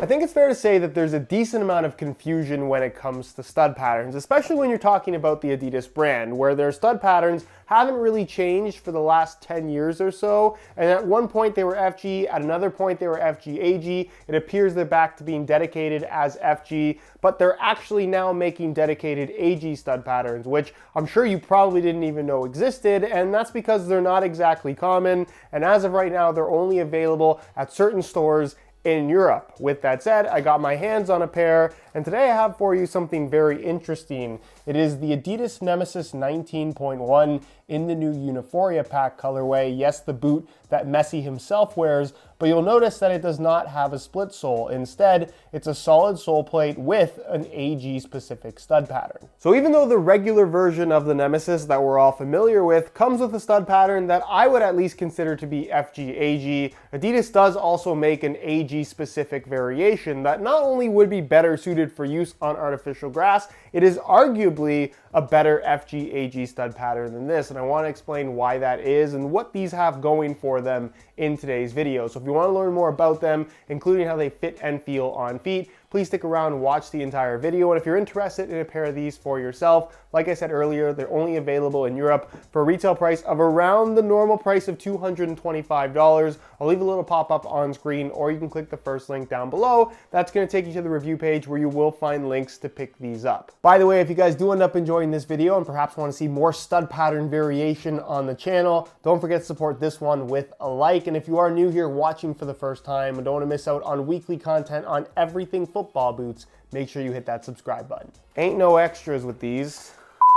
I think it's fair to say that there's a decent amount of confusion when it comes to stud patterns, especially when you're talking about the Adidas brand, where their stud patterns haven't really changed for the last 10 years or so. And at one point they were FG, at another point they were FG AG. It appears they're back to being dedicated as FG, but they're actually now making dedicated AG stud patterns, which I'm sure you probably didn't even know existed, and that's because they're not exactly common, and as of right now, they're only available at certain stores in Europe. With that said, I got my hands on a pair, and today I have for you something very interesting. It is the Adidas Nemziz 19.1 in the new Uniforia pack colorway. Yes, the boot that Messi himself wears, but you'll notice that it does not have a split sole. Instead, it's a solid sole plate with an AG specific stud pattern. So even though the regular version of the Nemeziz that we're all familiar with comes with a stud pattern that I would at least consider to be FG AG, Adidas does also make an AG specific variation that not only would be better suited for use on artificial grass, it is arguably a better FG AG stud pattern than this, and I want to explain why that is and what these have going for them in today's video. So if you want to learn more about them, including how they fit and feel on feet, please stick around and watch the entire video. And if you're interested in a pair of these for yourself, like I said earlier, they're only available in Europe for a retail price of around the normal price of $225. I'll leave a little pop-up on screen, or you can click the first link down below. That's going to take you to the review page where you will find links to pick these up. By the way, if you guys do end up enjoying this video and perhaps want to see more stud pattern variation on the channel, don't forget to support this one with a like. And if you are new here watching for the first time and don't want to miss out on weekly content on everything football boots, make sure you hit that subscribe button. Ain't no extras with these.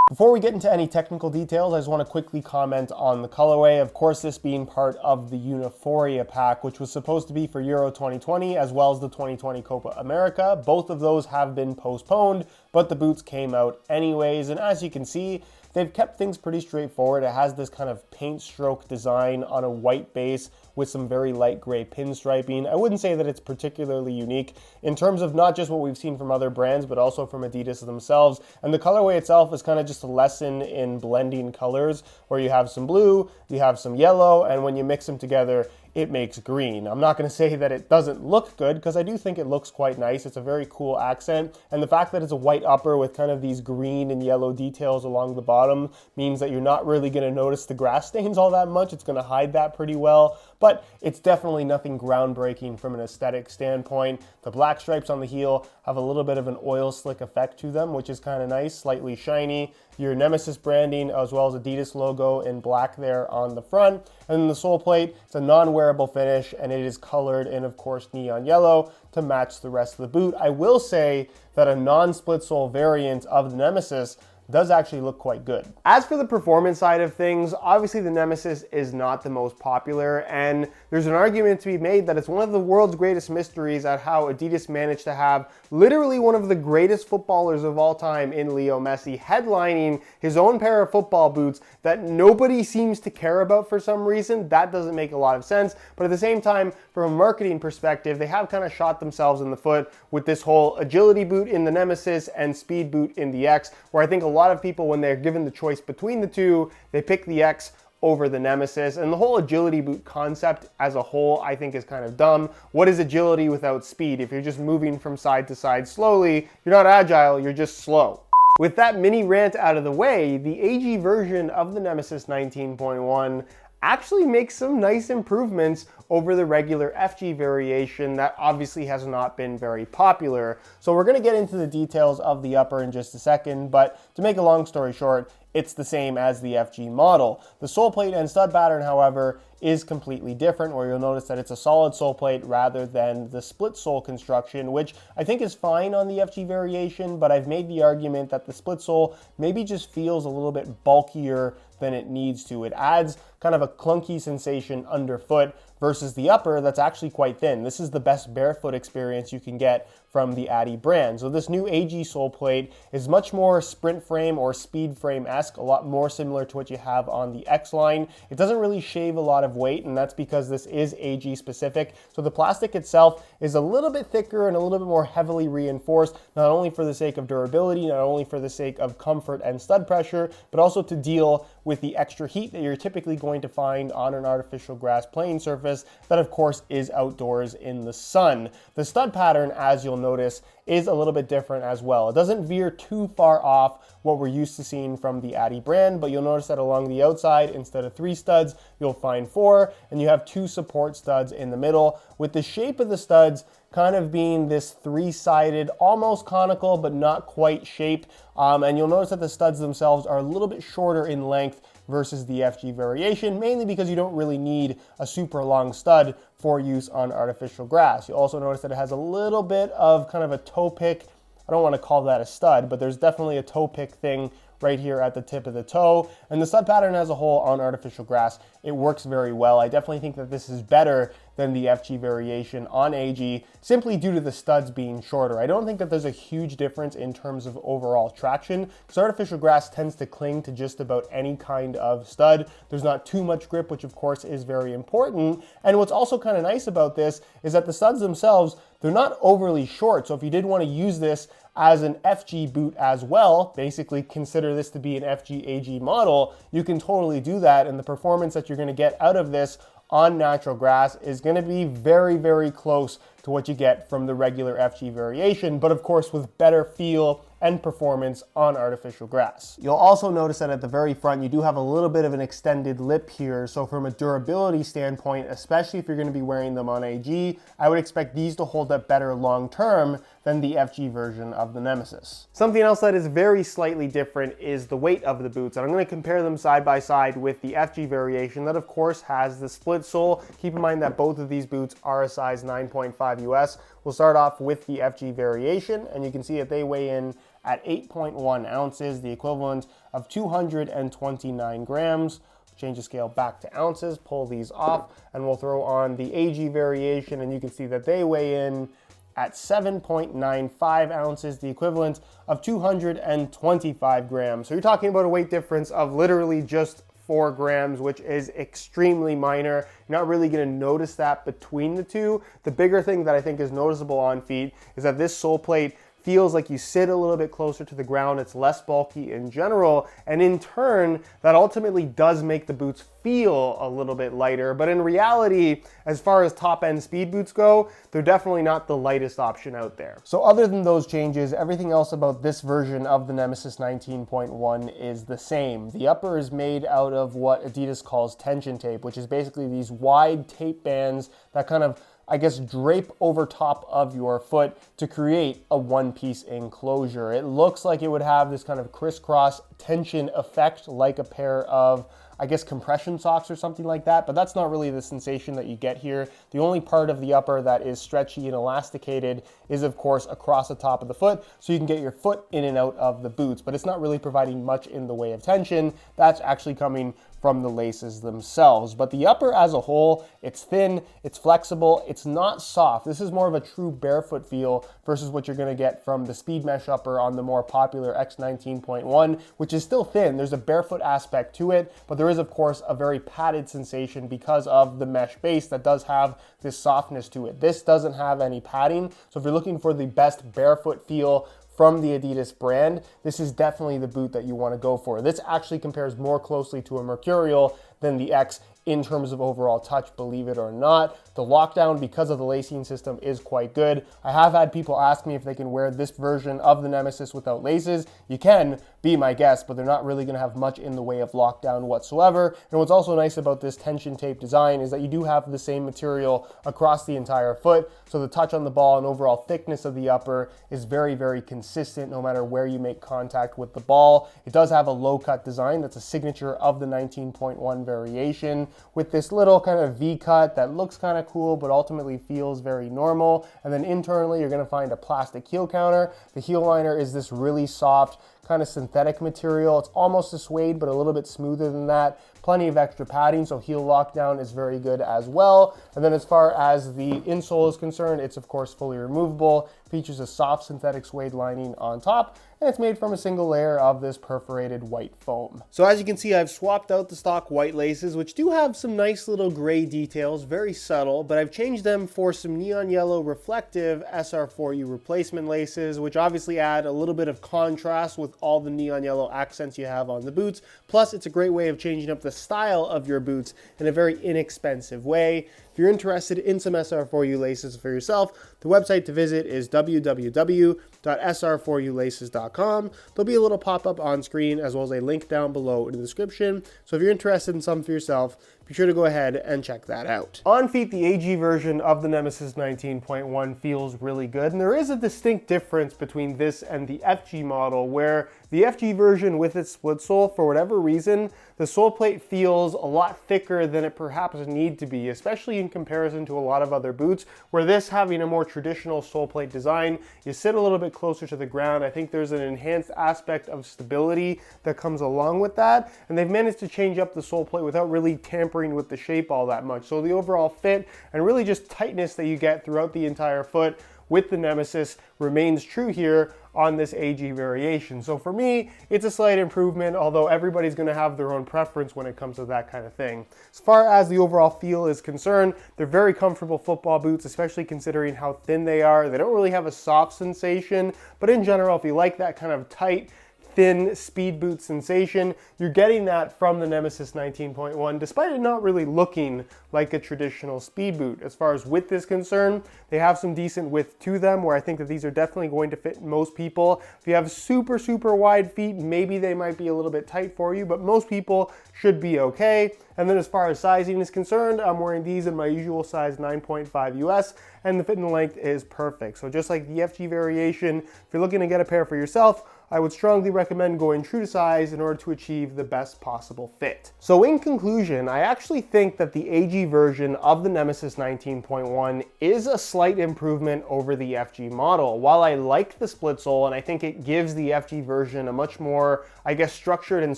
Before we get into any technical details, I just want to quickly comment on the colorway. Of course, this being part of the Uniforia pack, which was supposed to be for Euro 2020 as well as the 2020 Copa America. Both of those have been postponed, but the boots came out anyways. And as you can see, they've kept things pretty straightforward. It has this kind of paint stroke design on a white base with some very light gray pinstriping. I wouldn't say that it's particularly unique in terms of not just what we've seen from other brands, but also from Adidas themselves. And the colorway itself is kind of just a lesson in blending colors, where you have some blue, you have some yellow, and when you mix them together, it makes green. I'm not going to say that it doesn't look good, because I do think it looks quite nice. It's a very cool accent, and the fact that it's a white upper with kind of these green and yellow details along the bottom means that you're not really going to notice the grass stains all that much. It's going to hide that pretty well, but it's definitely nothing groundbreaking from an aesthetic standpoint. The black stripes on the heel have a little bit of an oil slick effect to them, which is kind of nice, slightly shiny. Your Nemeziz branding as well as Adidas logo in black there on the front. And then the sole plate, it's a non-wearable finish, and it is colored in, of course, neon yellow to match the rest of the boot. I will say that a non-split sole variant of the Nemeziz does actually look quite good. As for the performance side of things, obviously the Nemeziz is not the most popular, and there's an argument to be made that it's one of the world's greatest mysteries at how Adidas managed to have literally one of the greatest footballers of all time in Leo Messi headlining his own pair of football boots that nobody seems to care about for some reason. That doesn't make a lot of sense, but at the same time, from a marketing perspective, they have kind of shot themselves in the foot with this whole agility boot in the Nemeziz and speed boot in the X, where I think a lot of people, when they're given the choice between the two, they pick the X over the Nemeziz. And the whole agility boot concept as a whole, I think, is kind of dumb. What is agility without speed? If you're just moving from side to side slowly, you're not agile, you're just slow. With that mini rant out of the way, the AG version of the Nemeziz 19.1 actually makes some nice improvements over the regular FG variation that obviously has not been very popular. So we're going to get into the details of the upper in just a second, but to make a long story short, it's the same as the FG model. The sole plate and stud pattern, however, is completely different, where you'll notice that it's a solid sole plate rather than the split sole construction, which I think is fine on the FG variation, but I've made the argument that the split sole maybe just feels a little bit bulkier than it needs to. It adds kind of a clunky sensation underfoot versus the upper that's actually quite thin. This is the best barefoot experience you can get from the Adi brand. So this new AG sole plate is much more sprint frame or speed frame-esque, a lot more similar to what you have on the X line. It doesn't really shave a lot of weight, and that's because this is AG specific. So the plastic itself is a little bit thicker and a little bit more heavily reinforced, not only for the sake of durability, not only for the sake of comfort and stud pressure, but also to deal with the extra heat that you're typically going to find on an artificial grass playing surface surface that of course is outdoors in the sun. The stud pattern, as you'll notice, is a little bit different as well. It doesn't veer too far off what we're used to seeing from the Adi brand, but you'll notice that along the outside, instead of 3 studs, you'll find 4, and you have 2 support studs in the middle, with the shape of the studs kind of being this 3-sided, almost conical, but not quite shape. And you'll notice that the studs themselves are a little bit shorter in length versus the FG variation, mainly because you don't really need a super long stud for use on artificial grass. You'll also notice that it has a little bit of kind of a toe pick. I don't want to call that a stud, but there's definitely a toe pick thing right here at the tip of the toe. And the stud pattern as a whole on artificial grass, it works very well. I definitely think that this is better than the FG variation on AG, simply due to the studs being shorter. I don't think that there's a huge difference in terms of overall traction, because artificial grass tends to cling to just about any kind of stud. There's not too much grip, which of course is very important. And what's also kind of nice about this is that the studs themselves, they're not overly short. So if you did want to use this as an FG boot as well, basically consider this to be an FG AG model, you can totally do that. And the performance that you're going to get out of this on natural grass is going to be very, very close to what you get from the regular FG variation, but of course with better feel and performance on artificial grass. You'll also notice that at the very front, you do have a little bit of an extended lip here. So from a durability standpoint, especially if you're going to be wearing them on AG, I would expect these to hold up better long-term than the FG version of the Nemeziz. Something else that is very slightly different is the weight of the boots. And I'm going to compare them side by side with the FG variation that of course has the split sole. Keep in mind that both of these boots are a size 9.5 US. We'll start off with the FG variation, and you can see that they weigh in at 8.1 ounces, the equivalent of 229 grams. Change the scale back to ounces, pull these off, and we'll throw on the AG variation, and you can see that they weigh in at 7.95 ounces, the equivalent of 225 grams. So you're talking about a weight difference of literally just 4 grams, which is extremely minor. You're not really going to notice that between the two. The bigger thing that I think is noticeable on feet is that this sole plate feels like you sit a little bit closer to the ground. It's less bulky in general, and in turn, that ultimately does make the boots feel a little bit lighter. But in reality, as far as top-end speed boots go, they're definitely not the lightest option out there. So other than those changes, everything else about this version of the Nemeziz 19.1 is the same. The upper is made out of what Adidas calls tension tape, which is basically these wide tape bands that kind of, I guess, drape over top of your foot to create a one-piece enclosure. It looks like it would have this kind of crisscross tension effect like a pair of, I guess, compression socks or something like that, but that's not really the sensation that you get here. The only part of the upper that is stretchy and elasticated is, of course, across the top of the foot, so you can get your foot in and out of the boots, but it's not really providing much in the way of tension. That's actually coming from the laces themselves. But the upper as a whole, it's thin, it's flexible, it's not soft. This is more of a true barefoot feel versus what you're gonna get from the speed mesh upper on the more popular X19.1, which is still thin. There's a barefoot aspect to it, but there is of course a very padded sensation because of the mesh base that does have this softness to it. This doesn't have any padding, so if you're looking for the best barefoot feel from the Adidas brand, this is definitely the boot that you want to go for. This actually compares more closely to a Mercurial than the X in terms of overall touch, believe it or not. The lockdown, because of the lacing system, is quite good. I have had people ask me if they can wear this version of the Nemeziz without laces. You can, be my guest, but they're not really gonna have much in the way of lockdown whatsoever. And what's also nice about this tension tape design is that you do have the same material across the entire foot, so the touch on the ball and overall thickness of the upper is very, very consistent no matter where you make contact with the ball. It does have a low cut design that's a signature of the 19.1 variation, with this little kind of V cut that looks kind of cool but ultimately feels very normal. And then internally you're going to find a plastic heel counter. The heel liner is this really soft kind of synthetic material. It's almost a suede but a little bit smoother than that. Plenty of extra padding, so heel lockdown is very good as well. And then as far as the insole is concerned, it's of course fully removable, features a soft synthetic suede lining on top, and it's made from a single layer of this perforated white foam. So as you can see, I've swapped out the stock white laces, which do have some nice little gray details, very subtle, but I've changed them for some neon yellow reflective SR4U replacement laces, which obviously add a little bit of contrast with all the neon yellow accents you have on the boots. Plus, it's a great way of changing up the style of your boots in a very inexpensive way. If you're interested in some SR4U laces for yourself, the website to visit is www.sr4ulaces.com. There'll be a little pop-up on screen as well as a link down below in the description. So if you're interested in some for yourself, be sure to go ahead and check that out. On feet, the AG version of the Nemeziz 19.1 feels really good, and there is a distinct difference between this and the FG model, where the FG version with its split sole, for whatever reason, the sole plate feels a lot thicker than it perhaps need to be, especially in comparison to a lot of other boots, where this, having a more traditional sole plate design, you sit a little bit closer to the ground. I think there's an enhanced aspect of stability that comes along with that, and they've managed to change up the sole plate without really tampering with the shape all that much. So the overall fit and really just tightness that you get throughout the entire foot with the Nemeziz remains true here on this AG variation. So for me, it's a slight improvement, although everybody's going to have their own preference when it comes to that kind of thing. As far as the overall feel is concerned, they're very comfortable football boots, especially considering how thin they are. They don't really have a soft sensation, but in general, if you like that kind of tight, thin speed boot sensation, you're getting that from the Nemeziz 19.1, despite it not really looking like a traditional speed boot. As far as width is concerned, they have some decent width to them, where I think that these are definitely going to fit most people. If you have super, super wide feet, maybe they might be a little bit tight for you, but most people should be okay. And then as far as sizing is concerned, I'm wearing these in my usual size 9.5 US, and the fit and length is perfect. So just like the FG variation, if you're looking to get a pair for yourself, I would strongly recommend going true to size in order to achieve the best possible fit. So in conclusion, I actually think that the AG version of the Nemeziz 19.1 is a slight improvement over the FG model. While I like the split sole, and I think it gives the FG version a much more, I guess, structured and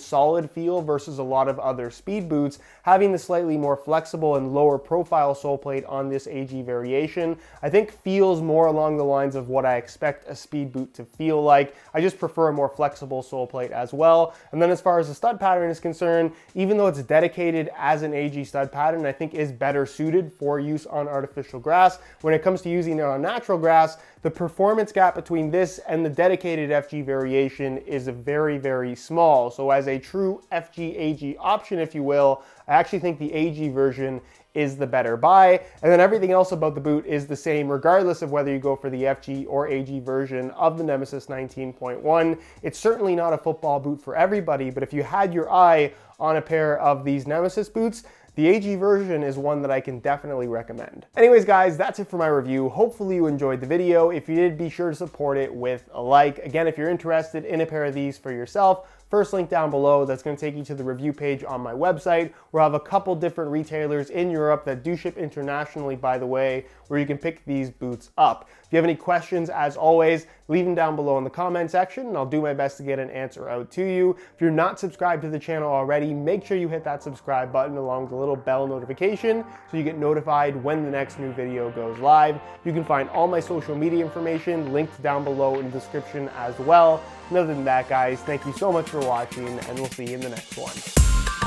solid feel versus a lot of other speed boots, having the slightly more flexible and lower profile sole plate on this AG variation, I think feels more along the lines of what I expect a speed boot to feel like. I just prefer a more flexible sole plate as well. And then as far as the stud pattern is concerned, even though it's dedicated as an AG stud pattern, I think is better suited for use on artificial grass. When it comes to using it on natural grass, the performance gap between this and the dedicated FG variation is very, very small. So as a true FG AG option, if you will, I actually think the AG version is the better buy. And then everything else about the boot is the same, regardless of whether you go for the FG or AG version of the Nemeziz 19.1. It's certainly not a football boot for everybody, but if you had your eye on a pair of these Nemeziz boots, the AG version is one that I can definitely recommend. Anyways, guys, that's it for my review. Hopefully you enjoyed the video. If you did, be sure to support it with a like. Again, if you're interested in a pair of these for yourself, first link down below, that's going to take you to the review page on my website, where I have a couple different retailers in Europe that do ship internationally, by the way, where you can pick these boots up. If you have any questions, as always, leave them down below in the comment section, and I'll do my best to get an answer out to you. If you're not subscribed to the channel already, make sure you hit that subscribe button along with the little bell notification so you get notified when the next new video goes live. You can find all my social media information linked down below in the description as well. And other than that, guys, thank you so much for watching, and we'll see you in the next one.